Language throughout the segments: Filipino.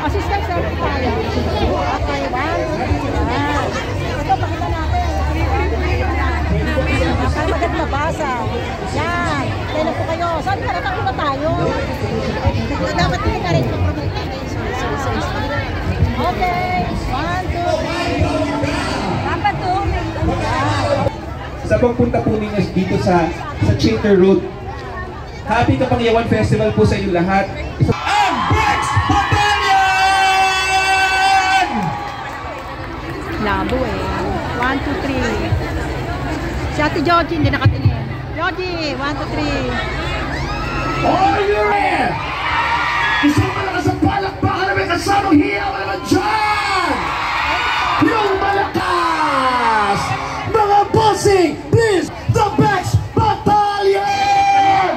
Assistant certified. Okay, 1, 2, 3. Yan. Ito, pakita natin. Para maganda basa. Yan. Kaya na po kayo. Saan ka natakbo na tayo? Dapat hindi ka rin promote natin. Okay. 1, 2, 3. Dapat 2. Sa pagpunta po ninyo dito sa Chater Road, Happy Kapangyawan Festival po sa inyo lahat. Ang Bex Battalion! Labo eh. 1, 2, 3. Si Ate Georgie hindi nakatingin. Georgie, 1, 2, 3. All you're in! Isang malakas ang palakpakan na may kasamang hiyaw naman dyan! Yung malakas! Mga bossing, please, the Bex Battalion!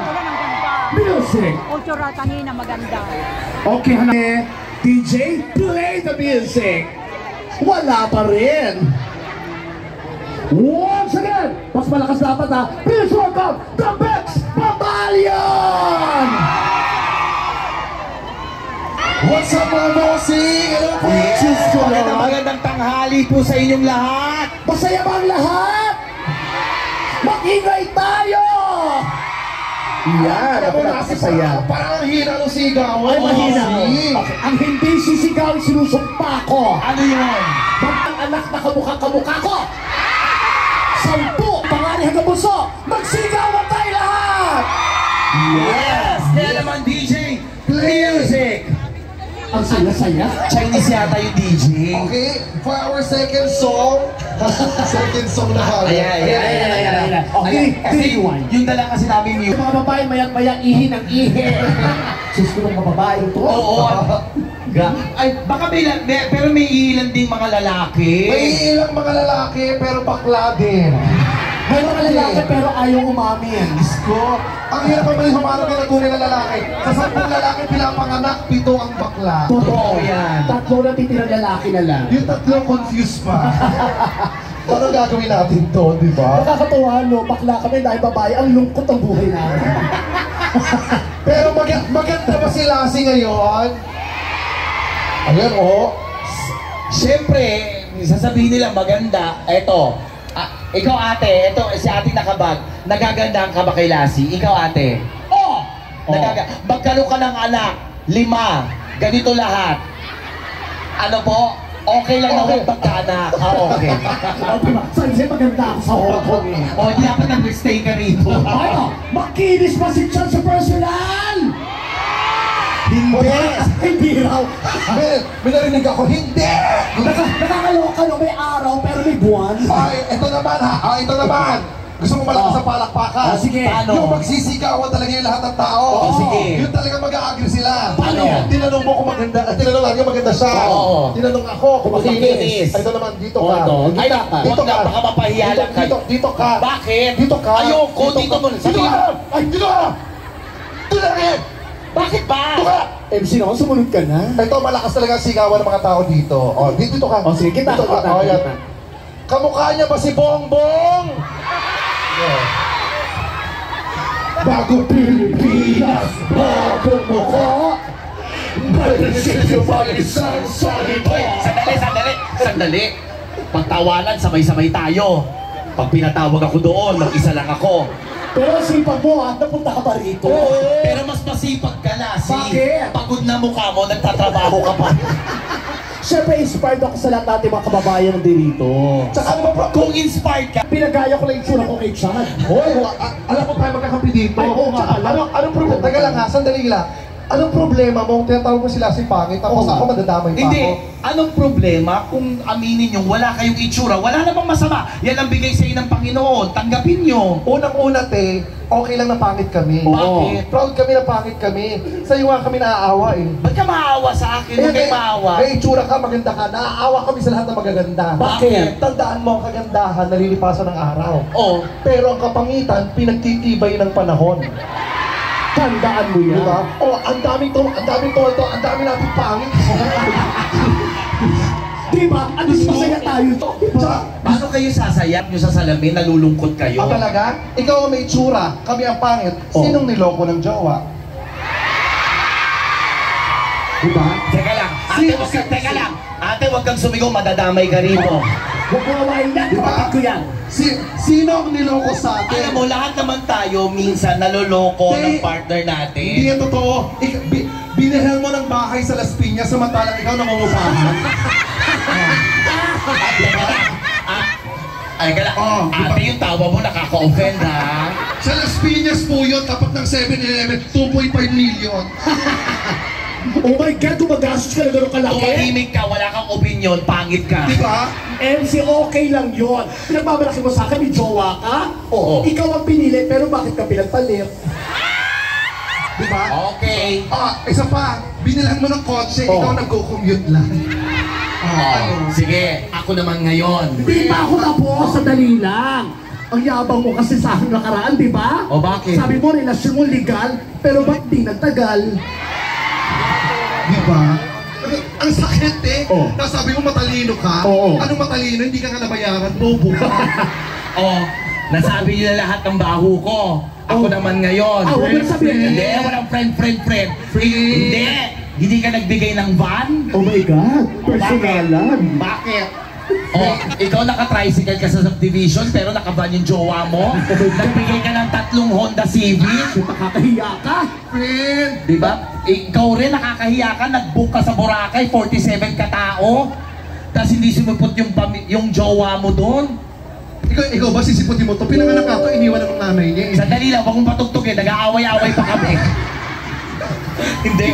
Music! Ultra kanina maganda. Okay, Hane. DJ, play the music! Wala pa rin! Once again, mas malakas dapat ha. Please welcome the Bex Battalion! What's up mga bossing? Hello po! Magandang tanghali po sa inyong lahat! Masaya ba ang lahat? Mag-ingay tayo! Yan, ako nakasaya. Parang ang hina ng sigaw. Ay, mahina. Ang hindi sisigawin, sinusumpa ko. Ano yun? Mag-anak na kamukha ko. 10, pangani hanggang puso. Magsigawan tayo lahat! Yes! Kaya naman DJ, play music! Ang saya-saya. Chinese yata yung DJ. Okay, for our second song. Second song na kami. Ayan. Okay, Kasi yung dala kasi namin yung mga babae mayang-mayang ihi ng ihi. Sus ko ng mga babae ito. Oo. Ay, baka pero may ilan ding mga lalaki. May ilang mga lalaki pero bakla din. May mga lalaki pero ayaw umamin. Ko, ang hirap pa rin humarap ng tunay na lalaki. Sa 10 lalaki pinapanganak, 7 ang bakla. Totoo yan. 3 na titirang lalaki na lang. Yung 3 confused pa. Paano gagawin natin to, di ba? Nakakatawa, no? Bakla kami dahil babae. Ang lungkot ang buhay namin. Pero maganda ba si Lassie ngayon? Ayan, oh. Siyempre, sasabihin nila maganda. Eto, ikaw ate, ito si ating nakabag. Nagagandaan ka ba kay Lassie? Ikaw ate? Oh! Magkaroon ka ng anak, 5. Ganito lahat. Ano po? Okay lang naman pagkaanak. Okay. Saan siya maganda ako sa Hong Kong eh? O, di dapat nag-stay ka rito. Ano? Makinis ba si Chan sa personal? Hindi! Hindi raw. May narinig ako, hindi! Nakakaloka no, may araw pero may buwan. Ay, ito naman ha. Ito naman. Gusto mo malakas sa palakpakan? Sige. Paano? Yung magsisigawan talaga yung lahat ng tao. Oo, sige. Yung talaga mag-a-agree sila. Paano? Tinanong mo kung maganda. Tinanong lang yung maganda siya. Oo. Tinanong ako kung makinis. Ito naman, dito ka. Ay, Dito ka. baka mapahiya lang kayo. Dito ka. Bakit? Dito ka. Ayoko, dito mo. Dito ka. Ay, dito ka. Dito ka rin. Bakit ba? Dito ka. MC naman, sumunod ka na. Ito, malakas talaga ang sigawan ng mga tao dito. O, dito ka. O sige, kita. Dito ka. O, yan. Kamukha niya ba si Bongbong? Bago Pilipinas, bago mukha. Balisin yung mag-isang salita. Sandali. Pagtawanan, sabay-sabay tayo. Pag pinatawag ako doon, mag-isa lang ako. Pero sipag mo ha, napunta ka pa rito. Pero mas masipag ka na, Bakit? pagod na mukha mo, nagtatrabaho ka pa. Siyempre, inspired ako sa lahat natin mga kababayan ng dito. Tsaka ano ba, Kung inspired ka, Pinagaya ko lang yung tsura ko kay Chan. Hoy, alam mo tayo magkakampi dito. Ay, oo nga. Anong problema? Taga lang ha, sandali lang. Anong problema mo? Tinatawag mo sila si Pangit, tapos Oo ako nga. madadamay pa hindi. ako. Anong problema kung aminin nyo wala kayong itsura? Wala namang masama. Yan ang bigay sa inyo ng Panginoon. Tanggapin nyo. Unang-una, okay lang na pangit kami. Bakit? Proud kami na pangit kami. Sa'yo nga kami naaawa eh. Ba't ka maawa sa akin? Huwag kayo maawa. May itsura ka, maganda ka. Naaawa kami sa lahat ng magaganda. Bakit? Tandaan mo, ang kagandahan, nalilipasan ng araw. Oh, Pero ang kapangitan, pinagtitibay ng panahon. Tandaan mo yan. Diba? Ang daming to, ang daming natin pangit. Diba? Ano masaya tayo to? Tsaka, paano kayo sasayap nyo sa salamin? Nalulungkot kayo? talaga? Ikaw ang may tsura, kami ang pangit. Sinong niloko ng jowa? Diba? Teka lang. Ate, wag kang, teka lang. Ate, wag kang sumigaw, madadamay ka rito. Huwag mo awayin yan, Diba? kapatid ko yan. Sino ang niloko sa atin? Alam mo, lahat naman tayo minsan naloloko ng partner natin. Hindi yan totoo. Binilhan mo ng bahay sa Las Piñas samantalang ikaw nangungupahan. Ay, kala, Oh, ate, yung tawa mo nakaka-offend, ha? Sa Las Piñas po yun, tapat ng 7-Eleven, 2.5 million. Oh my God, gumagastos ka na gano'ng kalaki. Tumahimik ka, wala kang opinion, pangit ka. Diba? MC, okay lang yun. Pinagmamalaki mo sa akin, may jowa ka? Oo. Ikaw ang pinili, pero bakit ka pinagpalit? Diba? Okay. Isa pa, binilhan mo ng kotse, Oh. ikaw nagko-commute lang. Sige, ako naman ngayon. Di pa ako tapos, sandali lang. Ang yabang mo kasi sa aking nakaraan, di ba? O, bakit? Sabi mo, relasyon mo legal, pero ba't di nagtagal? Diba? Ang sakit eh. Oh. Nasabi mo matalino ka. Oo. Anong matalino? Hindi ka nga nabayaran. Bobo ka. Oh, nasabi nila lahat ng baho ko. Ako Oh. naman ngayon. Ah, huwag mo na sabihin. Hindi, walang friend. Hindi. Hindi ka nagbigay ng van? Oh my God, personalan. Bakit? Oh, ikaw naka-tricycle ka sa subdivision pero naka-van yung jowa mo? Nagbigay ka ng 3 Honda Civic? Nakakahiya ka. Friend! Di ba? Ikaw rin nakakahiya ka, nag-book ka sa Boracay, 47 katao. Tapos hindi sumupot yung jowa mo doon. Ikaw ba sisiputin mo to? Pinanganak ako, iniwan ng nanay niya eh. Sandali lang, wag mong patugtugin, nag-aaway-aaway pa kami. Hindi.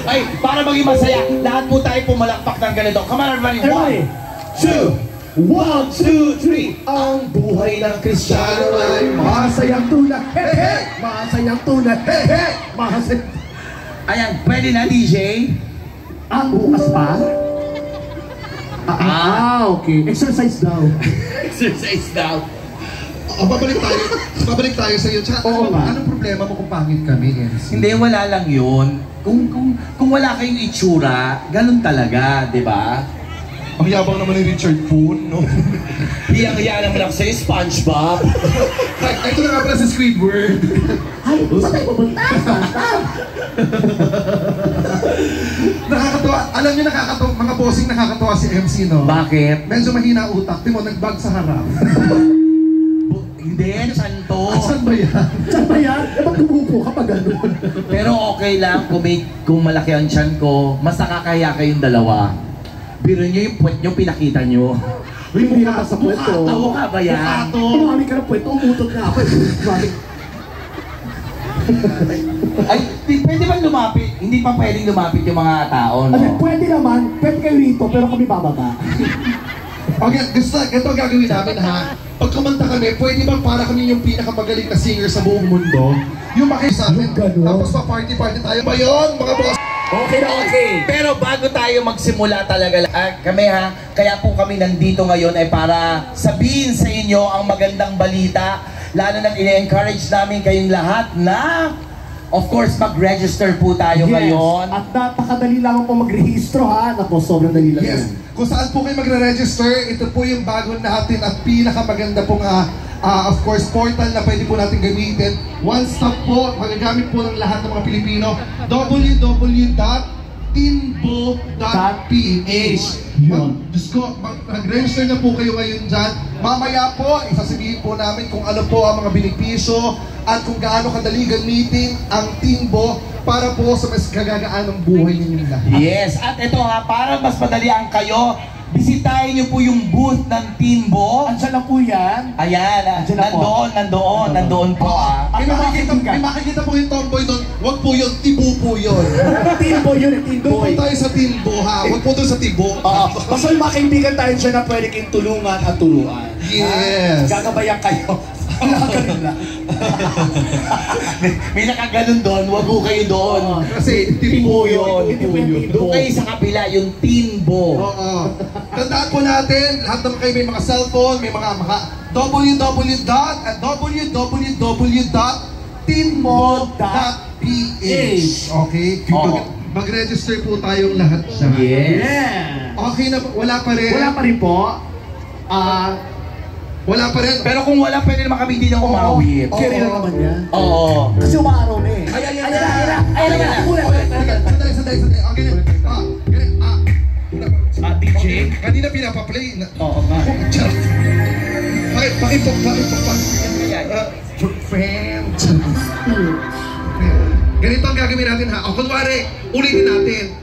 Ay, para maging masaya, lahat po tayo pumalakpak ng ganito. Come on, everybody. 1, 2, 1, 2, 3. Ang buhay ng Kristiyano ay masayang tunay. Hey, hey! Masayang tunay. Hey, hey! Masayang... Ayan, pwede na, DJ? Bukas pa? Okay. Exercise daw. Exercise daw. Babalik tayo sa iyo. Tsaka, Oo nga. anong problema mo kung pangit kami, MC? Hindi, wala lang yun. Kung wala kayong itsura, ganun talaga, di ba? Ang yabang naman ni Richard Poon, no? Hiyang-hiya naman ako sa'yo, SpongeBob. Ay, ito na nga pala si Squidward. Ay, saan tayo pupunta? Nakakatawa. Alam niyo nakakatawa, mga bossing nakakatawa si MC, no? Bakit? Medyo mahina utak. Timo, nagbag sa harap. Hindi, santo. Saan ba yan? Saan ba yan? Eh, ba't tumupo ka pa ganun? Pero okay lang kung malaki ang tiyan ko, mas nakakahiya kayong dalawa. Biro nyo yung puwet nyo, pinakita nyo. Uy, hindi naman sa puweto. Mukha ba yan? Kumami ka ng puweto, umutot nga ako. Kumami. Ay, pwede ba lumapit? Hindi pa pwedeng lumapit yung mga tao, no? Ano, pwede naman, pwede kayo rito, pero kami bababa. Okay, ganito ang gagawin namin, ha? Pag kumanta kami, pwede bang para kami yung pinakamagaling na singer sa buong mundo? Yung makinig sa amin, Yung ganun. tapos pa-party-party tayo. Ba yun, mga boss? Okay na okay. Pero bago tayo magsimula talaga, kami ha, kaya po kami nandito ngayon ay para sabihin sa inyo ang magandang balita. Lalo na ine-encourage namin kayong lahat na, of course, mag-register po tayo ngayon. At napakadali lang po magrehistro ha. Naku, sobrang dali lang Yes. yan. Kung saan po kayo magre-register, ito po yung bago natin at pinakamaganda pong of course, portal na pwede po natin gamitin. One stop po, magagamit po ng lahat ng mga Pilipino. www.tinbo.ph. Diyos ko, mag-register na po kayo ngayon dyan. Mamaya po, isasabihin po namin kung ano po ang mga benepisyo at kung gaano kadali gamitin ang Tinbo para po sa mas kagagaan ng buhay ninyo lahat. Yes, at ito ha, para mas madalian kayo, bisitahin niyo po yung booth ng Tinbo. Andiyan lang po yan. Ayan, Andiyan na po. nandoon po ah. May makikita po yung tomboy doon, wag po yun, tibo po yun. Timbo yun, Timbo. Doon po tayo sa Tinbo ha, wag po doon sa tibo. Basta may mga kaibigan tayo dyan na pwede kayong tulungan at turuan. Yes. Gagabayan kayo. Ganun lang. May nakaganon doon, wag po kayo doon. Kasi tibo yun. Doon kayo sa kapila, yung Tinbo. Oo. Tandaan po natin, lahat naman kayo may mga cellphone, may mga www.tinbo.ph. Okay? Oo. Mag-register po tayong lahat dyan. Yeah. Okay na, wala pa rin. Wala pa rin po. Wala pa rin. Pero kung wala, pwede naman kami hindi na umawit. Carry lang naman yan. Oo. Kasi umaaraw na eh. Ay, Ayan na. Sandali. Okay na. Ganun. Kanina pinapaplay. Oo nga. Charot. Pakipok. Friend. Ganito ang gagawin natin ha. O kunwari, ulitin natin.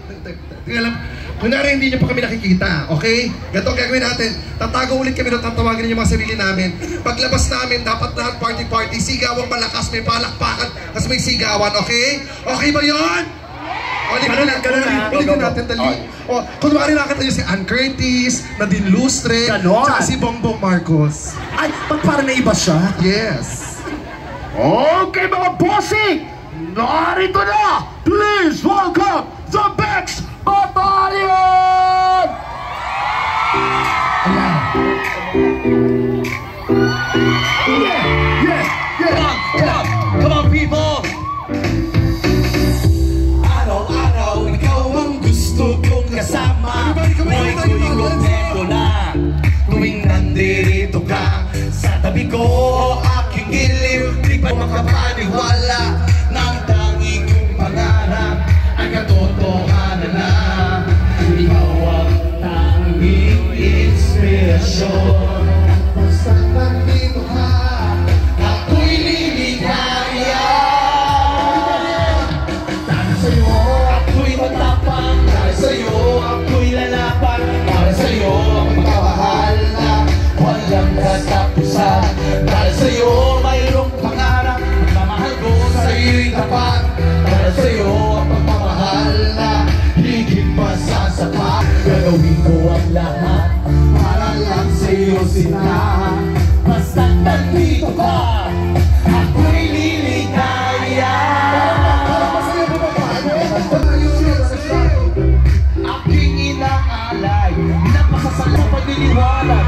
Teka lang. Kunwari hindi nyo pa kami nakikita, okay? Ganito ang gagawin natin. Tatago ulit kami doon, tatawagin ninyo yung mga sarili namin. Paglabas namin, dapat lahat party-party, sigawang malakas, may palakpakan, tapos may sigawan, okay? Okay ba yun? Ulitin natin, dali. O, kunwari nakita nyo si Ann Curtis, Nadine Lustre, tsaka si Bongbong Marcos. Ay, ba't parang naiba siya? Yes. Okay mga bossing! Narito na! Please welcome the Bex Battalion! Ayan. Come on, people! Araw-araw, ikaw ang gusto kong kasama. Mo'y kontento na tuwing nandito ka sa tabi ko, aking giliw. Di pa makapaniwala ng tangi kong pangarap ay katotohanan na. Ikaw ang tanging inspirasyon. Basta nandito ka, ako'y liligaya. dahil sa'yo, Ako'y matapang, dahil sa'yo ako'y lalaban. Para sa'yo ang pagmamahal na walang katapusan. Dahil sa'yo mayroong pangarap, pagmamahal ko sa'yo'y tapat. Para sa'yo ang pagmamahal na higit pa sa sapat. Gagawin ko ang lahat para lang sa'yo sinta. Basta nandito ka, ako'y liligaya. Aking inaalay, napakasal na pagliliwanag.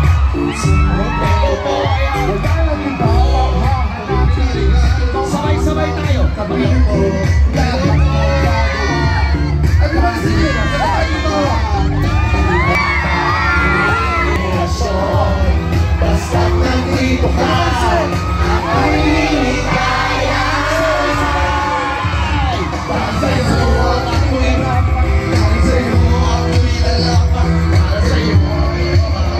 Sabay-sabay tayo. Basta nandito ka, ako'y liligaya. Para sa'yo ako'y rapat, para sa'yo ako'y lalaban. Para sa'yo ako'y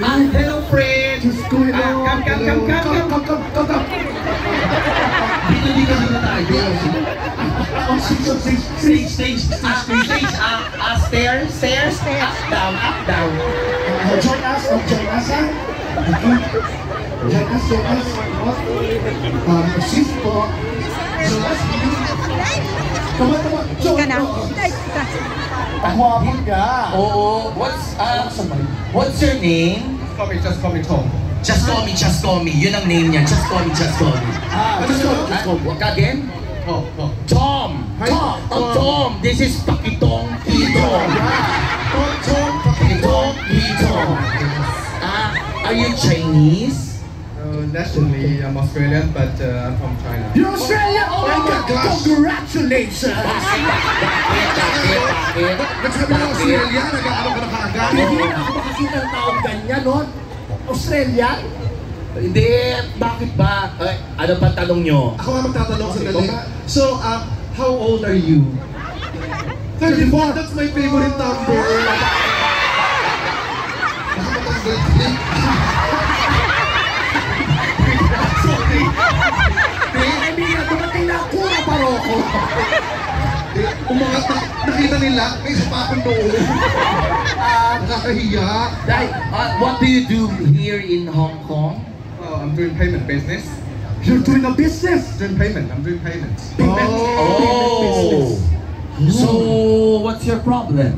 hello friend! Come. Dito tayo. Stage. Stairs. Up, down. Join us, ha? Join us. Shift po. So let's come on. Ika na. Pahwapon ka. Oo. What's your name? Just call me Tom. Just call me. Yun ang name niya. Just call me. Just go. Again? Tom. Hi, Tom. Tom. This is Pakitong Itong. Pakitong Itong. Are you Chinese? Nationally, I'm Australian, but I'm from China. You're Australian? Oh my God! Congratulations! Nagsabi ng Australia, nag-ano ka na kaagad. Hindi na ako makakita ng taong ganyan, no? Australian? Hindi, bakit ba? Ano pa tanong nyo? Ako nga magtatanong sa dali. So, how old are you? 34, that's my favorite number. Hindi na dumating na Kura Paroko. Umangat na, nakita nila, may sapakong noon. Nakakahiya. What do you do here in Hong Kong? I'm doing payment business. You're doing a business? I'm doing payments. Oh! So, what's your problem?